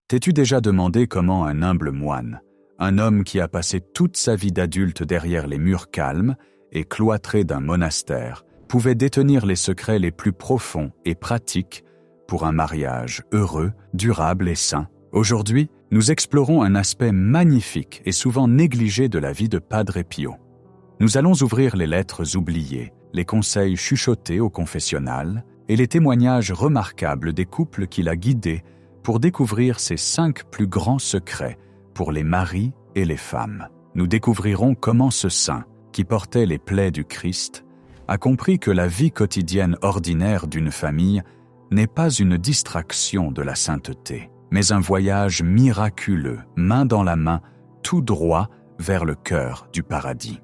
T'es-tu déjà demandé comment un humble moine, un homme qui a passé toute sa vie d'adulte derrière les murs calmes et cloîtrés d'un monastère, pouvait détenir les secrets les plus profonds et pratiques pour un mariage heureux, durable et sain? Aujourd'hui, nous explorons un aspect magnifique et souvent négligé de la vie de Padre Pio. Nous allons ouvrir les lettres oubliées, les conseils chuchotés au confessionnal et les témoignages remarquables des couples qu'il a guidés pour découvrir ses 5 plus grands secrets pour les maris et les femmes. Nous découvrirons comment ce saint, qui portait les plaies du Christ, a compris que la vie quotidienne ordinaire d'une famille n'est pas une distraction de la sainteté, mais un voyage miraculeux, main dans la main, tout droit vers le cœur du paradis.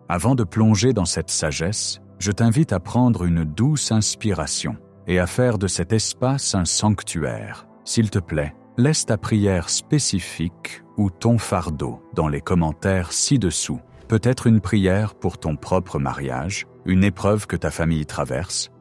Avant de plonger dans cette sagesse, je t'invite à prendre une douce inspiration et à faire de cet espace un sanctuaire. S'il te plaît, laisse ta prière spécifique ou ton fardeau dans les commentaires ci-dessous. Peut-être une prière pour ton propre mariage, une épreuve que ta famille traverse,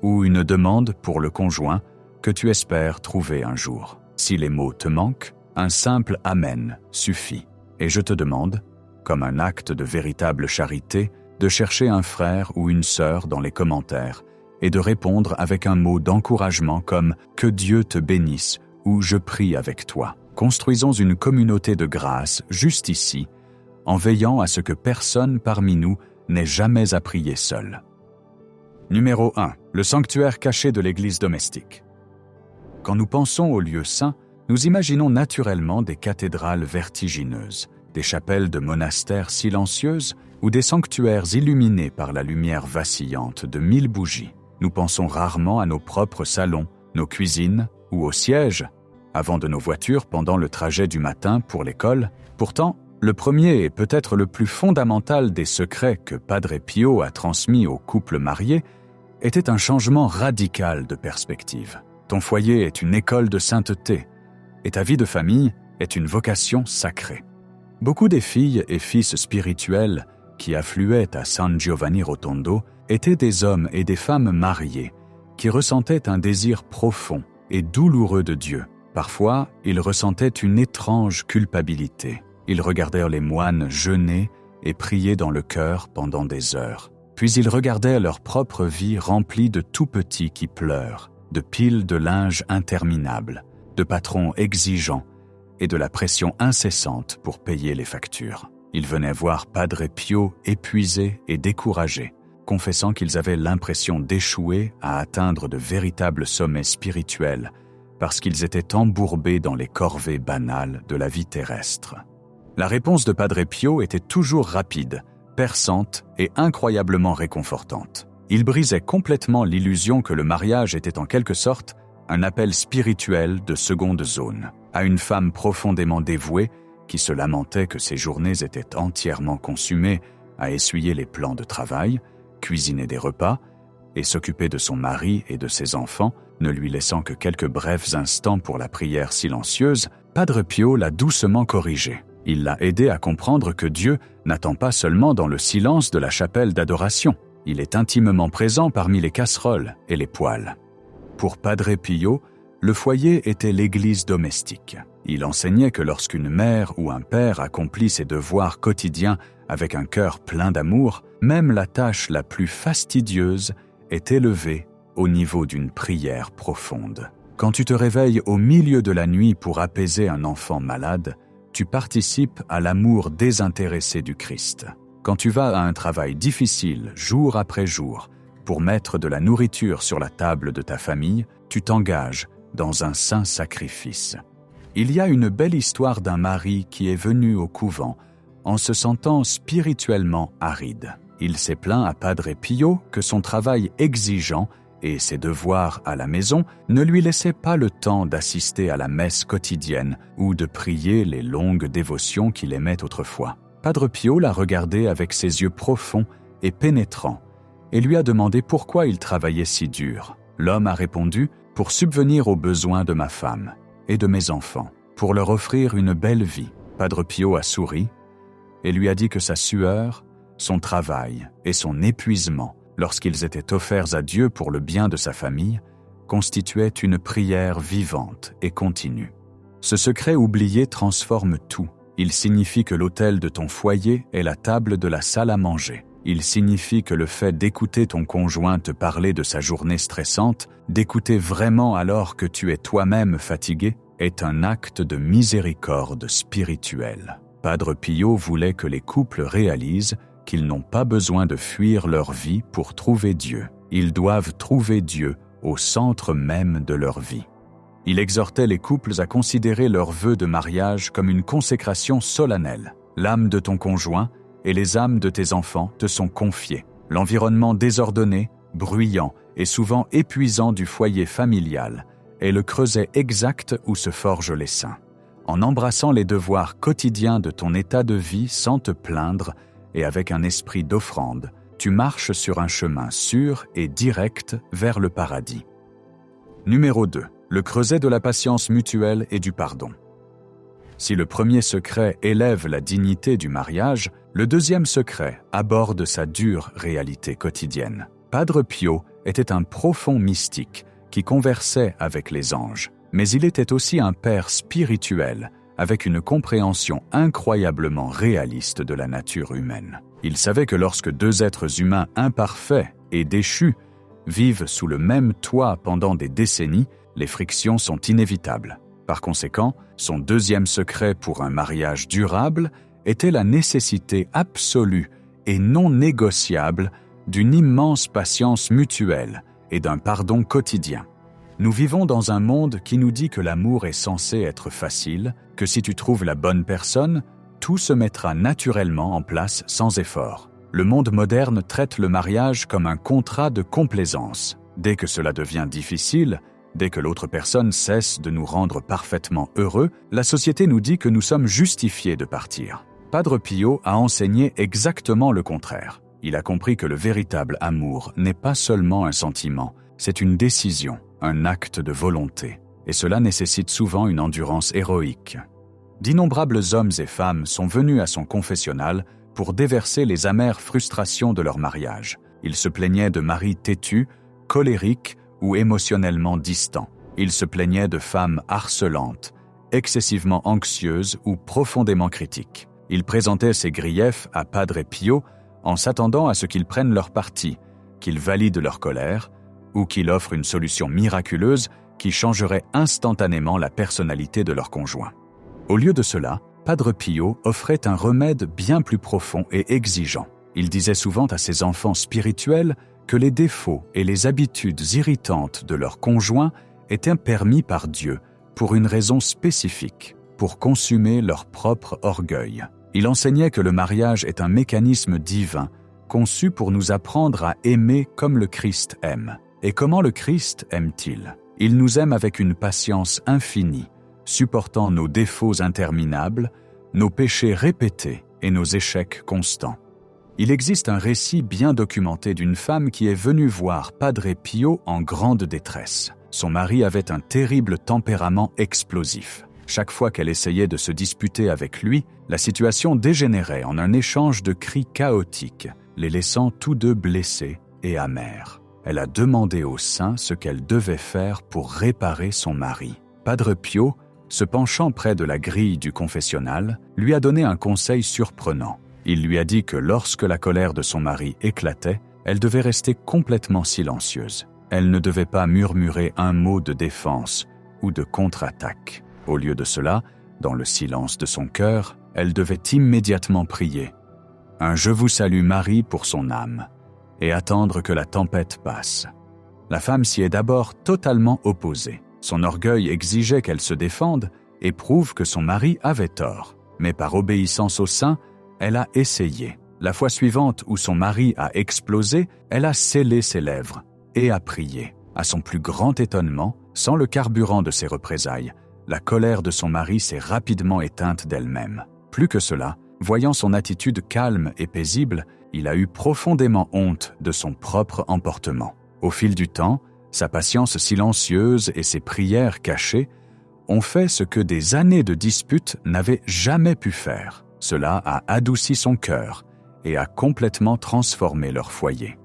ou une demande pour le conjoint que tu espères trouver un jour. Si les mots te manquent, un simple « Amen » suffit. Et je te demande, comme un acte de véritable charité, de chercher un frère ou une sœur dans les commentaires et de répondre avec un mot d'encouragement comme « Que Dieu te bénisse » ou « Je prie avec toi ». Construisons une communauté de grâce juste ici, en veillant à ce que personne parmi nous n'ait jamais à prier seul. Numéro 1. Le sanctuaire caché de l'église domestique. Quand nous pensons aux lieux saints, nous imaginons naturellement des cathédrales vertigineuses, des chapelles de monastères silencieuses ou des sanctuaires illuminés par la lumière vacillante de 1000 bougies. Nous pensons rarement à nos propres salons, nos cuisines ou aux sièges, avant de nos voitures pendant le trajet du matin pour l'école. Pourtant, le premier et peut-être le plus fondamental des secrets que Padre Pio a transmis aux couples mariés était un changement radical de perspective. Ton foyer est une école de sainteté et ta vie de famille est une vocation sacrée. Beaucoup des filles et fils spirituels qui affluaient à San Giovanni Rotondo étaient des hommes et des femmes mariés qui ressentaient un désir profond et douloureux de Dieu. Parfois, ils ressentaient une étrange culpabilité. Ils regardèrent les moines jeûner et prier dans le cœur pendant des heures. Puis ils regardaient leur propre vie remplie de tout-petits qui pleurent, de piles de linge interminables, de patrons exigeants et de la pression incessante pour payer les factures. Ils venaient voir Padre Pio épuisé et découragé, confessant qu'ils avaient l'impression d'échouer à atteindre de véritables sommets spirituels parce qu'ils étaient embourbés dans les corvées banales de la vie terrestre. La réponse de Padre Pio était toujours rapide, perçante et incroyablement réconfortante. Il brisait complètement l'illusion que le mariage était en quelque sorte un appel spirituel de seconde zone, à une femme profondément dévouée qui se lamentait que ses journées étaient entièrement consumées à essuyer les plans de travail, cuisiner des repas et s'occuper de son mari et de ses enfants, ne lui laissant que quelques brefs instants pour la prière silencieuse. Padre Pio l'a doucement corrigée. Il l'a aidé à comprendre que Dieu n'attend pas seulement dans le silence de la chapelle d'adoration. Il est intimement présent parmi les casseroles et les poêles. Pour Padre Pio, le foyer était l'église domestique. Il enseignait que lorsqu'une mère ou un père accomplit ses devoirs quotidiens avec un cœur plein d'amour, même la tâche la plus fastidieuse est élevée au niveau d'une prière profonde. Quand tu te réveilles au milieu de la nuit pour apaiser un enfant malade, tu participes à l'amour désintéressé du Christ. Quand tu vas à un travail difficile, jour après jour, pour mettre de la nourriture sur la table de ta famille, tu t'engages dans un saint sacrifice. Il y a une belle histoire d'un mari qui est venu au couvent en se sentant spirituellement aride. Il s'est plaint à Padre Pio que son travail exigeant et ses devoirs à la maison ne lui laissaient pas le temps d'assister à la messe quotidienne ou de prier les longues dévotions qu'il aimait autrefois. Padre Pio l'a regardé avec ses yeux profonds et pénétrants et lui a demandé pourquoi il travaillait si dur. L'homme a répondu « Pour subvenir aux besoins de ma femme et de mes enfants, pour leur offrir une belle vie ». Padre Pio a souri et lui a dit que sa sueur, son travail et son épuisement, lorsqu'ils étaient offerts à Dieu pour le bien de sa famille, constituaient une prière vivante et continue. Ce secret oublié transforme tout. Il signifie que l'autel de ton foyer est la table de la salle à manger. Il signifie que le fait d'écouter ton conjoint te parler de sa journée stressante, d'écouter vraiment alors que tu es toi-même fatigué, est un acte de miséricorde spirituelle. Padre Pio voulait que les couples réalisent qu'ils n'ont pas besoin de fuir leur vie pour trouver Dieu. Ils doivent trouver Dieu au centre même de leur vie. Il exhortait les couples à considérer leurs vœux de mariage comme une consécration solennelle. L'âme de ton conjoint et les âmes de tes enfants te sont confiées. L'environnement désordonné, bruyant et souvent épuisant du foyer familial est le creuset exact où se forgent les saints. En embrassant les devoirs quotidiens de ton état de vie sans te plaindre et avec un esprit d'offrande, tu marches sur un chemin sûr et direct vers le paradis. Numéro 2. Le creuset de la patience mutuelle et du pardon. Si le premier secret élève la dignité du mariage, le deuxième secret aborde sa dure réalité quotidienne. Padre Pio était un profond mystique qui conversait avec les anges, mais il était aussi un père spirituel avec une compréhension incroyablement réaliste de la nature humaine. Il savait que lorsque deux êtres humains imparfaits et déchus vivent sous le même toit pendant des décennies, les frictions sont inévitables. Par conséquent, son deuxième secret pour un mariage durable était la nécessité absolue et non négociable d'une immense patience mutuelle et d'un pardon quotidien. Nous vivons dans un monde qui nous dit que l'amour est censé être facile, que si tu trouves la bonne personne, tout se mettra naturellement en place sans effort. Le monde moderne traite le mariage comme un contrat de complaisance. Dès que cela devient difficile, dès que l'autre personne cesse de nous rendre parfaitement heureux, la société nous dit que nous sommes justifiés de partir. Padre Pio a enseigné exactement le contraire. Il a compris que le véritable amour n'est pas seulement un sentiment, c'est une décision, un acte de volonté. Et cela nécessite souvent une endurance héroïque. D'innombrables hommes et femmes sont venus à son confessionnal pour déverser les amères frustrations de leur mariage. Ils se plaignaient de maris têtus, colériques ou émotionnellement distants. Ils se plaignaient de femmes harcelantes, excessivement anxieuses ou profondément critiques. Ils présentaient ces griefs à Padre Pio en s'attendant à ce qu'ils prennent leur parti, qu'ils valident leur colère ou qu'ils offrent une solution miraculeuse qui changerait instantanément la personnalité de leur conjoint. Au lieu de cela, Padre Pio offrait un remède bien plus profond et exigeant. Il disait souvent à ses enfants spirituels que les défauts et les habitudes irritantes de leurs conjoints étaient permis par Dieu pour une raison spécifique, pour consumer leur propre orgueil. Il enseignait que le mariage est un mécanisme divin conçu pour nous apprendre à aimer comme le Christ aime. Et comment le Christ aime-t-il ? Il nous aime avec une patience infinie, supportant nos défauts interminables, nos péchés répétés et nos échecs constants. Il existe un récit bien documenté d'une femme qui est venue voir Padre Pio en grande détresse. Son mari avait un terrible tempérament explosif. Chaque fois qu'elle essayait de se disputer avec lui, la situation dégénérait en un échange de cris chaotiques, les laissant tous deux blessés et amers. Elle a demandé aux saints ce qu'elle devait faire pour réparer son mari. Padre Pio, se penchant près de la grille du confessionnal, lui a donné un conseil surprenant. Il lui a dit que lorsque la colère de son mari éclatait, elle devait rester complètement silencieuse. Elle ne devait pas murmurer un mot de défense ou de contre-attaque. Au lieu de cela, dans le silence de son cœur, elle devait immédiatement prier un « Je vous salue Marie » pour son âme et attendre que la tempête passe. La femme s'y est d'abord totalement opposée. Son orgueil exigeait qu'elle se défende et prouve que son mari avait tort. Mais par obéissance aux saints, elle a essayé. La fois suivante où son mari a explosé, elle a scellé ses lèvres et a prié. À son plus grand étonnement, sans le carburant de ses représailles, la colère de son mari s'est rapidement éteinte d'elle-même. Plus que cela, voyant son attitude calme et paisible, il a eu profondément honte de son propre emportement. Au fil du temps, sa patience silencieuse et ses prières cachées ont fait ce que des années de disputes n'avaient jamais pu faire. Cela a adouci son cœur et a complètement transformé leur foyer.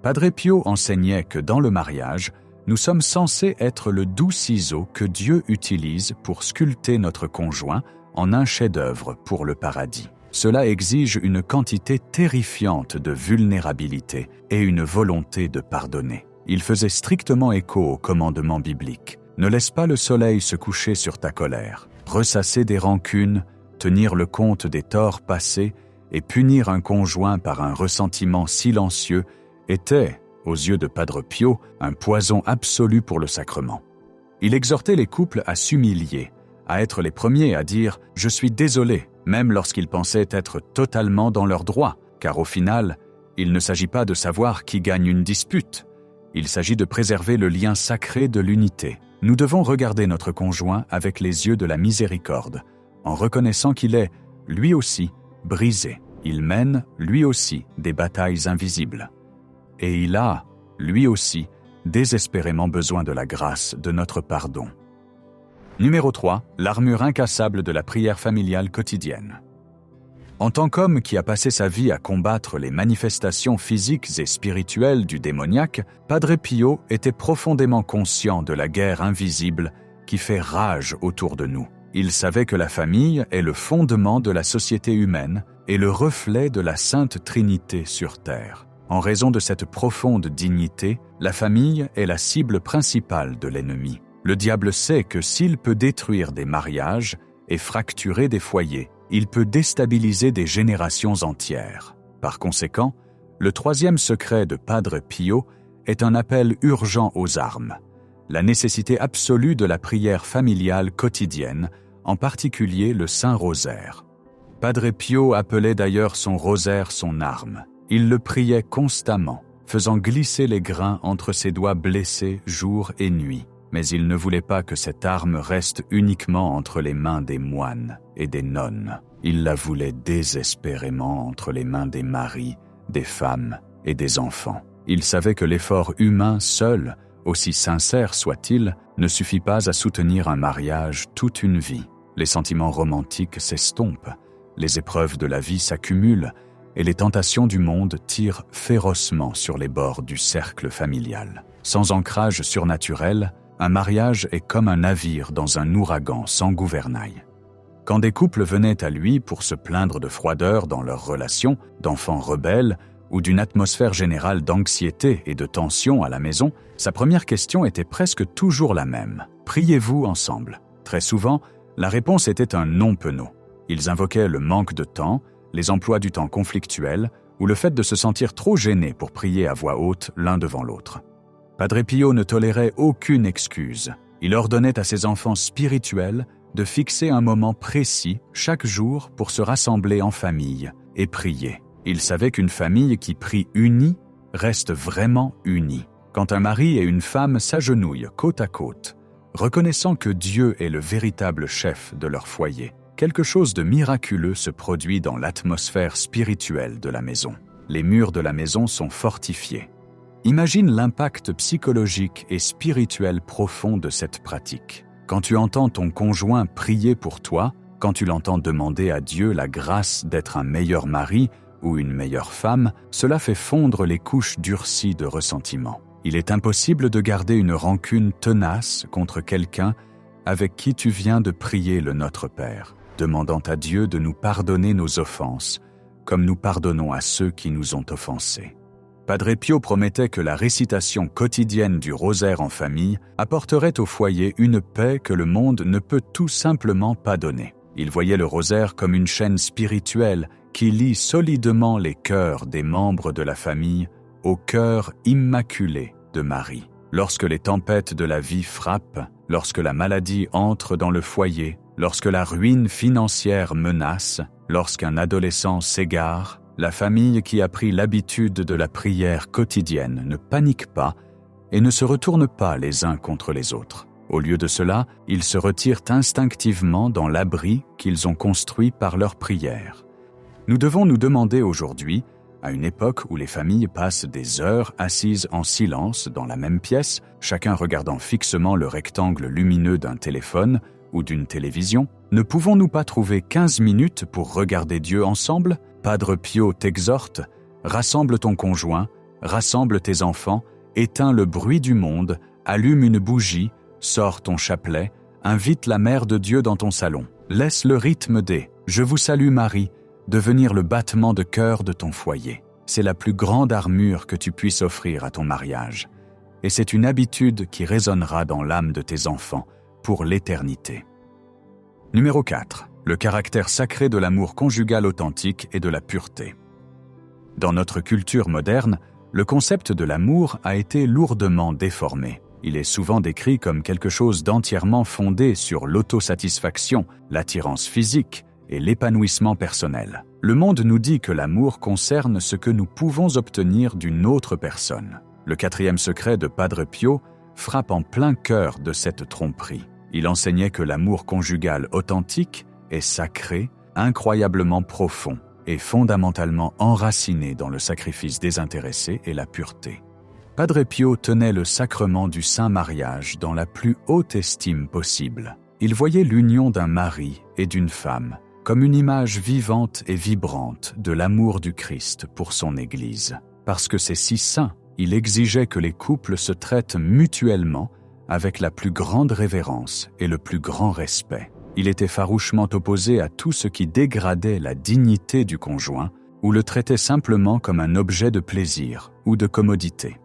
Padre Pio enseignait que dans le mariage, Nous sommes censés être le doux ciseau que Dieu utilise pour sculpter notre conjoint en un chef-d'œuvre pour le paradis. Cela exige une quantité terrifiante de vulnérabilité et une volonté de pardonner. Il faisait strictement écho au commandement biblique. Ne laisse pas le soleil se coucher sur ta colère. Ressasser des rancunes, tenir le compte des torts passés et punir un conjoint par un ressentiment silencieux était, aux yeux de Padre Pio, un poison absolu pour le sacrement. Il exhortait les couples à s'humilier, à être les premiers à dire « Je suis désolé », même lorsqu'ils pensaient être totalement dans leur droit, car au final, il ne s'agit pas de savoir qui gagne une dispute. Il s'agit de préserver le lien sacré de l'unité. Nous devons regarder notre conjoint avec les yeux de la miséricorde, en reconnaissant qu'il est, lui aussi, brisé. Il mène, lui aussi, des batailles invisibles. Et il a, lui aussi, désespérément besoin de la grâce de notre pardon. Numéro 3. L'armure incassable de la prière familiale quotidienne. En tant qu'homme qui a passé sa vie à combattre les manifestations physiques et spirituelles du démoniaque, Padre Pio était profondément conscient de la guerre invisible qui fait rage autour de nous. Il savait que la famille est le fondement de la société humaine et le reflet de la Sainte Trinité sur terre. En raison de cette profonde dignité, la famille est la cible principale de l'ennemi. Le diable sait que s'il peut détruire des mariages et fracturer des foyers, il peut déstabiliser des générations entières. Par conséquent, le troisième secret de Padre Pio est un appel urgent aux armes, la nécessité absolue de la prière familiale quotidienne, en particulier le Saint-Rosaire. Padre Pio appelait d'ailleurs son rosaire son arme. Il le priait constamment, faisant glisser les grains entre ses doigts blessés jour et nuit. Mais il ne voulait pas que cette arme reste uniquement entre les mains des moines et des nonnes. Il la voulait désespérément entre les mains des maris, des femmes et des enfants. Il savait que l'effort humain seul, aussi sincère soit-il, ne suffit pas à soutenir un mariage toute une vie. Les sentiments romantiques s'estompent, les épreuves de la vie s'accumulent et les tentations du monde tirent férocement sur les bords du cercle familial. Sans ancrage surnaturel, un mariage est comme un navire dans un ouragan sans gouvernail. Quand des couples venaient à lui pour se plaindre de froideur dans leurs relations, d'enfants rebelles ou d'une atmosphère générale d'anxiété et de tension à la maison, sa première question était presque toujours la même. « Priez-vous ensemble ?» Très souvent, la réponse était un non penaud. Ils invoquaient le manque de temps, les emplois du temps conflictuels ou le fait de se sentir trop gênés pour prier à voix haute l'un devant l'autre. Padre Pio ne tolérait aucune excuse. Il ordonnait à ses enfants spirituels de fixer un moment précis chaque jour pour se rassembler en famille et prier. Il savait qu'une famille qui prie unie reste vraiment unie. Quand un mari et une femme s'agenouillent côte à côte, reconnaissant que Dieu est le véritable chef de leur foyer, quelque chose de miraculeux se produit dans l'atmosphère spirituelle de la maison. Les murs de la maison sont fortifiés. Imagine l'impact psychologique et spirituel profond de cette pratique. Quand tu entends ton conjoint prier pour toi, quand tu l'entends demander à Dieu la grâce d'être un meilleur mari ou une meilleure femme, cela fait fondre les couches durcies de ressentiment. Il est impossible de garder une rancune tenace contre quelqu'un avec qui tu viens de prier le Notre Père, demandant à Dieu de nous pardonner nos offenses, comme nous pardonnons à ceux qui nous ont offensés. Padre Pio promettait que la récitation quotidienne du rosaire en famille apporterait au foyer une paix que le monde ne peut tout simplement pas donner. Il voyait le rosaire comme une chaîne spirituelle qui lie solidement les cœurs des membres de la famille au cœur immaculé de Marie. Lorsque les tempêtes de la vie frappent, lorsque la maladie entre dans le foyer, lorsque la ruine financière menace, lorsqu'un adolescent s'égare, la famille qui a pris l'habitude de la prière quotidienne ne panique pas et ne se retourne pas les uns contre les autres. Au lieu de cela, ils se retirent instinctivement dans l'abri qu'ils ont construit par leur prière. Nous devons nous demander aujourd'hui, à une époque où les familles passent des heures assises en silence dans la même pièce, chacun regardant fixement le rectangle lumineux d'un téléphone ou d'une télévision, ne pouvons-nous pas trouver 15 minutes pour regarder Dieu ensemble ? Padre Pio t'exhorte, rassemble ton conjoint, rassemble tes enfants, éteins le bruit du monde, Allume une bougie, sors ton chapelet, invite la Mère de Dieu dans ton salon. Laisse le rythme des « Je vous salue Marie » devenir le battement de cœur de ton foyer. C'est la plus grande armure que tu puisses offrir à ton mariage. Et c'est une habitude qui résonnera dans l'âme de tes enfants pour l'éternité. Numéro 4. Le caractère sacré de l'amour conjugal authentique et de la pureté. Dans notre culture moderne, le concept de l'amour a été lourdement déformé. Il est souvent décrit comme quelque chose d'entièrement fondé sur l'autosatisfaction, l'attirance physique et l'épanouissement personnel. Le monde nous dit que l'amour concerne ce que nous pouvons obtenir d'une autre personne. Le 4e secret de Padre Pio frappe en plein cœur de cette tromperie. Il enseignait que l'amour conjugal authentique est sacré, incroyablement profond et fondamentalement enraciné dans le sacrifice désintéressé et la pureté. Padre Pio tenait le sacrement du saint mariage dans la plus haute estime possible. Il voyait l'union d'un mari et d'une femme comme une image vivante et vibrante de l'amour du Christ pour son Église. Parce que c'est si saint, il exigeait que les couples se traitent mutuellement avec la plus grande révérence et le plus grand respect. Il était farouchement opposé à tout ce qui dégradait la dignité du conjoint ou le traitait simplement comme un objet de plaisir ou de commodité.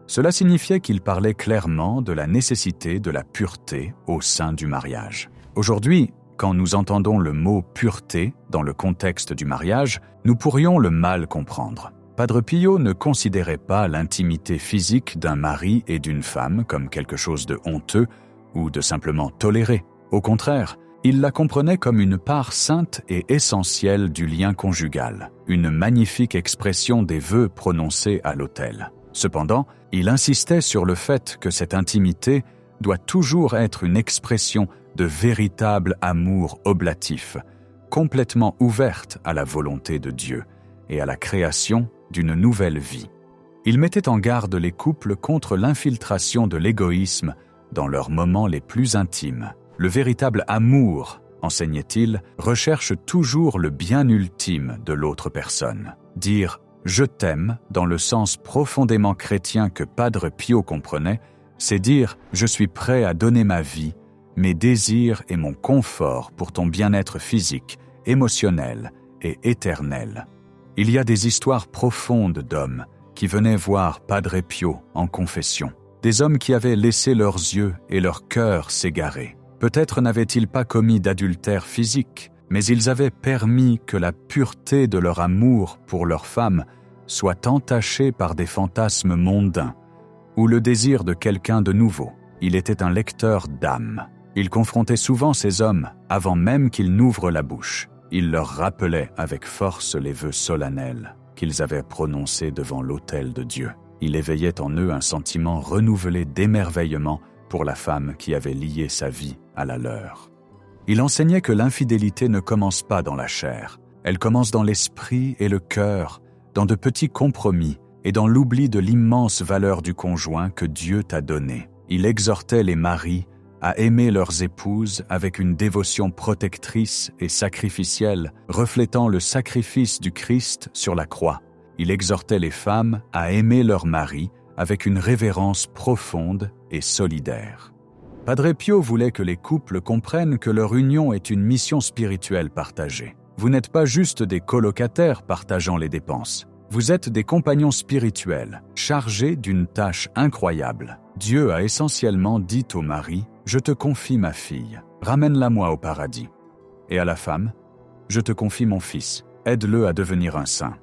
Cela signifiait qu'il parlait clairement de la nécessité de la pureté au sein du mariage. Aujourd'hui, quand nous entendons le mot « pureté » dans le contexte du mariage, nous pourrions le mal comprendre. Padre Pio ne considérait pas l'intimité physique d'un mari et d'une femme comme quelque chose de honteux ou de simplement toléré. Au contraire, il la comprenait comme une part sainte et essentielle du lien conjugal, une magnifique expression des vœux prononcés à l'autel. Cependant, il insistait sur le fait que cette intimité doit toujours être une expression de véritable amour oblatif, complètement ouverte à la volonté de Dieu et à la création d'une nouvelle vie. Il mettait en garde les couples contre l'infiltration de l'égoïsme dans leurs moments les plus intimes. Le véritable amour, enseignait-il, recherche toujours le bien ultime de l'autre personne. Dire « je t'aime » dans le sens profondément chrétien que Padre Pio comprenait, c'est dire « je suis prêt à donner ma vie, mes désirs et mon confort pour ton bien-être physique, émotionnel et éternel. » Il y a des histoires profondes d'hommes qui venaient voir Padre Pio en confession. Des hommes qui avaient laissé leurs yeux et leur cœur s'égarer. Peut-être n'avaient-ils pas commis d'adultère physique, mais ils avaient permis que la pureté de leur amour pour leur femme soit entachée par des fantasmes mondains ou le désir de quelqu'un de nouveau. Il était un lecteur d'âme. Il confrontait souvent ces hommes avant même qu'ils n'ouvrent la bouche. Il leur rappelait avec force les vœux solennels qu'ils avaient prononcés devant l'autel de Dieu. Il éveillait en eux un sentiment renouvelé d'émerveillement pour la femme qui avait lié sa vie à la leur. Il enseignait que l'infidélité ne commence pas dans la chair. Elle commence dans l'esprit et le cœur, dans de petits compromis et dans l'oubli de l'immense valeur du conjoint que Dieu t'a donné. Il exhortait les maris à aimer leurs épouses avec une dévotion protectrice et sacrificielle, reflétant le sacrifice du Christ sur la croix. Il exhortait les femmes à aimer leurs maris avec une révérence profonde et solidaire. Padre Pio voulait que les couples comprennent que leur union est une mission spirituelle partagée. Vous n'êtes pas juste des colocataires partageant les dépenses. Vous êtes des compagnons spirituels, chargés d'une tâche incroyable. Dieu a essentiellement dit au mari « Je te confie ma fille, ramène-la-moi au paradis. » Et à la femme « Je te confie mon fils, aide-le à devenir un saint. »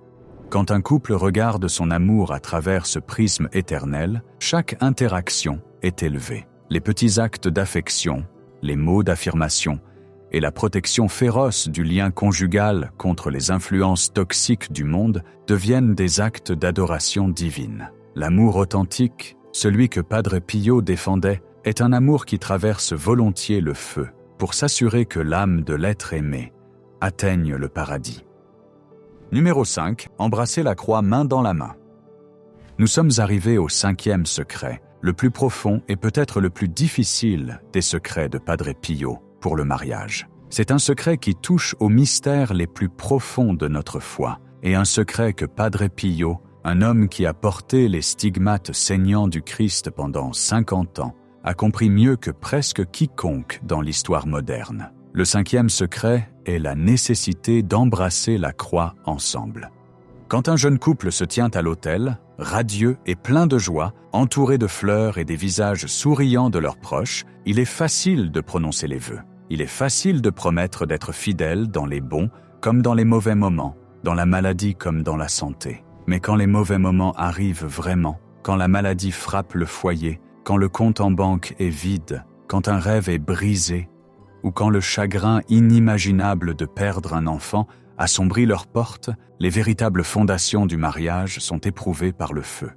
Quand un couple regarde son amour à travers ce prisme éternel, chaque interaction est élevée. Les petits actes d'affection, les mots d'affirmation et la protection féroce du lien conjugal contre les influences toxiques du monde deviennent des actes d'adoration divine. L'amour authentique, celui que Padre Pio défendait, est un amour qui traverse volontiers le feu pour s'assurer que l'âme de l'être aimé atteigne le paradis. Numéro 5. Embrasser la croix main dans la main. Nous sommes arrivés au 5e secret, le plus profond et peut-être le plus difficile des secrets de Padre Pio pour le mariage. C'est un secret qui touche aux mystères les plus profonds de notre foi et un secret que Padre Pio Un homme qui a porté les stigmates saignants du Christ pendant 50 ans a compris mieux que presque quiconque dans l'histoire moderne. Le 5e secret est la nécessité d'embrasser la croix ensemble. Quand un jeune couple se tient à l'autel, radieux et plein de joie, entouré de fleurs et des visages souriants de leurs proches, il est facile de prononcer les vœux. Il est facile de promettre d'être fidèle dans les bons comme dans les mauvais moments, dans la maladie comme dans la santé. Mais quand les mauvais moments arrivent vraiment, quand la maladie frappe le foyer, quand le compte en banque est vide, quand un rêve est brisé, ou quand le chagrin inimaginable de perdre un enfant assombrit leurs portes, les véritables fondations du mariage sont éprouvées par le feu.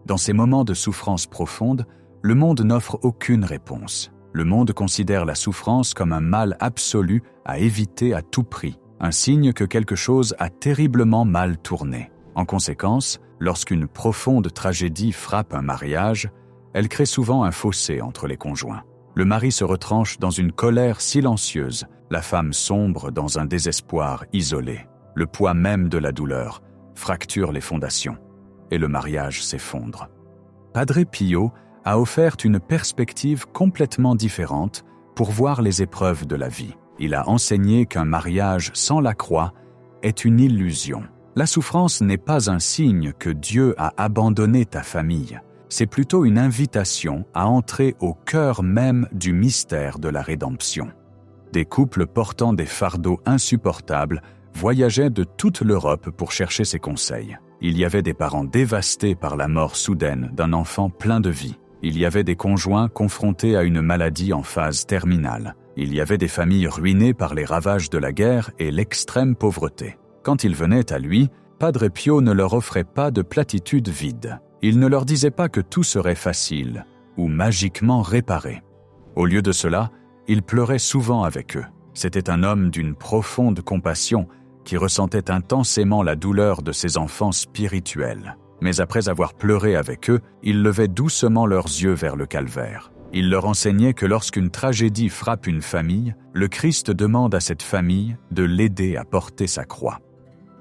Dans ces moments de souffrance profonde, le monde n'offre aucune réponse. Le monde considère la souffrance comme un mal absolu à éviter à tout prix, un signe que quelque chose a terriblement mal tourné. En conséquence, lorsqu'une profonde tragédie frappe un mariage, elle crée souvent un fossé entre les conjoints. Le mari se retranche dans une colère silencieuse, la femme sombre dans un désespoir isolé. Le poids même de la douleur fracture les fondations et le mariage s'effondre. Padre Pio a offert une perspective complètement différente pour voir les épreuves de la vie. Il a enseigné qu'un mariage sans la croix est une illusion. La souffrance n'est pas un signe que Dieu a abandonné ta famille. C'est plutôt une invitation à entrer au cœur même du mystère de la rédemption. Des couples portant des fardeaux insupportables voyageaient de toute l'Europe pour chercher ses conseils. Il y avait des parents dévastés par la mort soudaine d'un enfant plein de vie. Il y avait des conjoints confrontés à une maladie en phase terminale. Il y avait des familles ruinées par les ravages de la guerre et l'extrême pauvreté. Quand ils venaient à lui, Padre Pio ne leur offrait pas de platitudes vides. Il ne leur disait pas que tout serait facile ou magiquement réparé. Au lieu de cela, il pleurait souvent avec eux. C'était un homme d'une profonde compassion qui ressentait intensément la douleur de ses enfants spirituels. Mais après avoir pleuré avec eux, il levait doucement leurs yeux vers le calvaire. Il leur enseignait que lorsqu'une tragédie frappe une famille, le Christ demande à cette famille de l'aider à porter sa croix.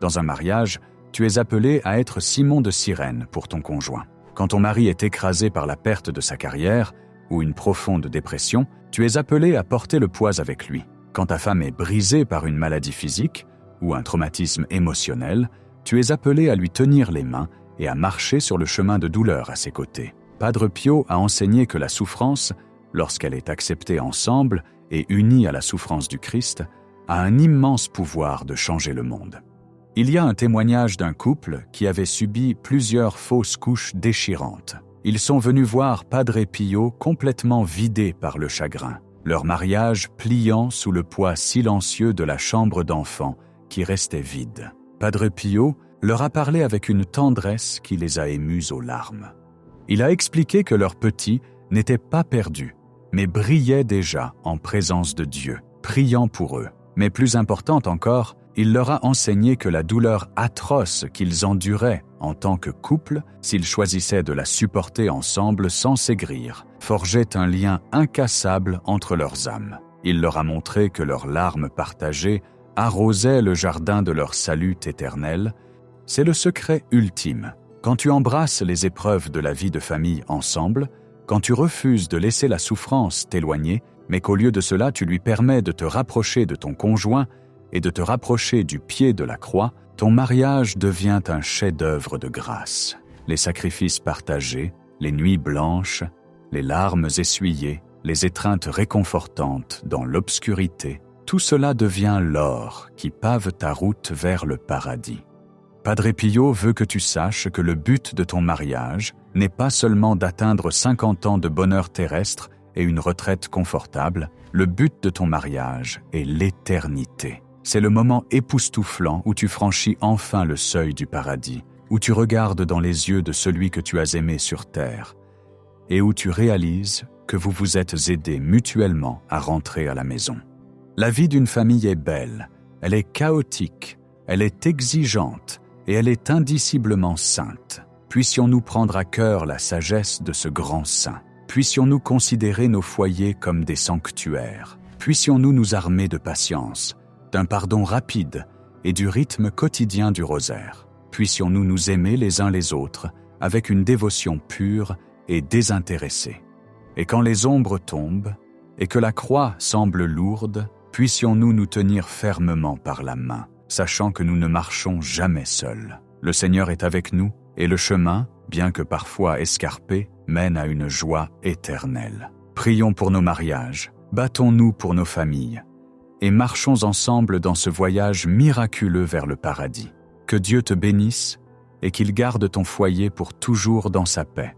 Dans un mariage, tu es appelé à être Simon de Cyrène pour ton conjoint. Quand ton mari est écrasé par la perte de sa carrière ou une profonde dépression, tu es appelé à porter le poids avec lui. Quand ta femme est brisée par une maladie physique ou un traumatisme émotionnel, tu es appelé à lui tenir les mains et à marcher sur le chemin de douleur à ses côtés. Padre Pio a enseigné que la souffrance, lorsqu'elle est acceptée ensemble et unie à la souffrance du Christ, a un immense pouvoir de changer le monde. Il y a un témoignage d'un couple qui avait subi plusieurs fausses couches déchirantes. Ils sont venus voir Padre Pio complètement vidé par le chagrin, leur mariage pliant sous le poids silencieux de la chambre d'enfant qui restait vide. Padre Pio leur a parlé avec une tendresse qui les a émus aux larmes. Il a expliqué que leur petit n'était pas perdu, mais brillait déjà en présence de Dieu, priant pour eux. Mais plus important encore, il leur a enseigné que la douleur atroce qu'ils enduraient en tant que couple, s'ils choisissaient de la supporter ensemble sans s'aigrir, forgeait un lien incassable entre leurs âmes. Il leur a montré que leurs larmes partagées arrosaient le jardin de leur salut éternel. C'est le secret ultime. Quand tu embrasses les épreuves de la vie de famille ensemble, quand tu refuses de laisser la souffrance t'éloigner, mais qu'au lieu de cela tu lui permets de te rapprocher de ton conjoint et de te rapprocher du pied de la croix, ton mariage devient un chef-d'œuvre de grâce. Les sacrifices partagés, les nuits blanches, les larmes essuyées, les étreintes réconfortantes dans l'obscurité, tout cela devient l'or qui pave ta route vers le paradis. Padre Pio veut que tu saches que le but de ton mariage n'est pas seulement d'atteindre 50 ans de bonheur terrestre et une retraite confortable, le but de ton mariage est l'éternité. C'est le moment époustouflant où tu franchis enfin le seuil du paradis, où tu regardes dans les yeux de celui que tu as aimé sur terre, et où tu réalises que vous vous êtes aidés mutuellement à rentrer à la maison. La vie d'une famille est belle, elle est chaotique, elle est exigeante et elle est indiciblement sainte. Puissions-nous prendre à cœur la sagesse de ce grand saint. Puissions-nous considérer nos foyers comme des sanctuaires. Puissions-nous nous armer de patience, d'un pardon rapide et du rythme quotidien du rosaire. puissions-nous nous aimer les uns les autres avec une dévotion pure et désintéressée. Et quand les ombres tombent et que la croix semble lourde, puissions-nous nous tenir fermement par la main, sachant que nous ne marchons jamais seuls. Le Seigneur est avec nous et le chemin, bien que parfois escarpé, mène à une joie éternelle. Prions pour nos mariages, battons-nous pour nos familles et marchons ensemble dans ce voyage miraculeux vers le paradis. Que Dieu te bénisse et qu'il garde ton foyer pour toujours dans sa paix.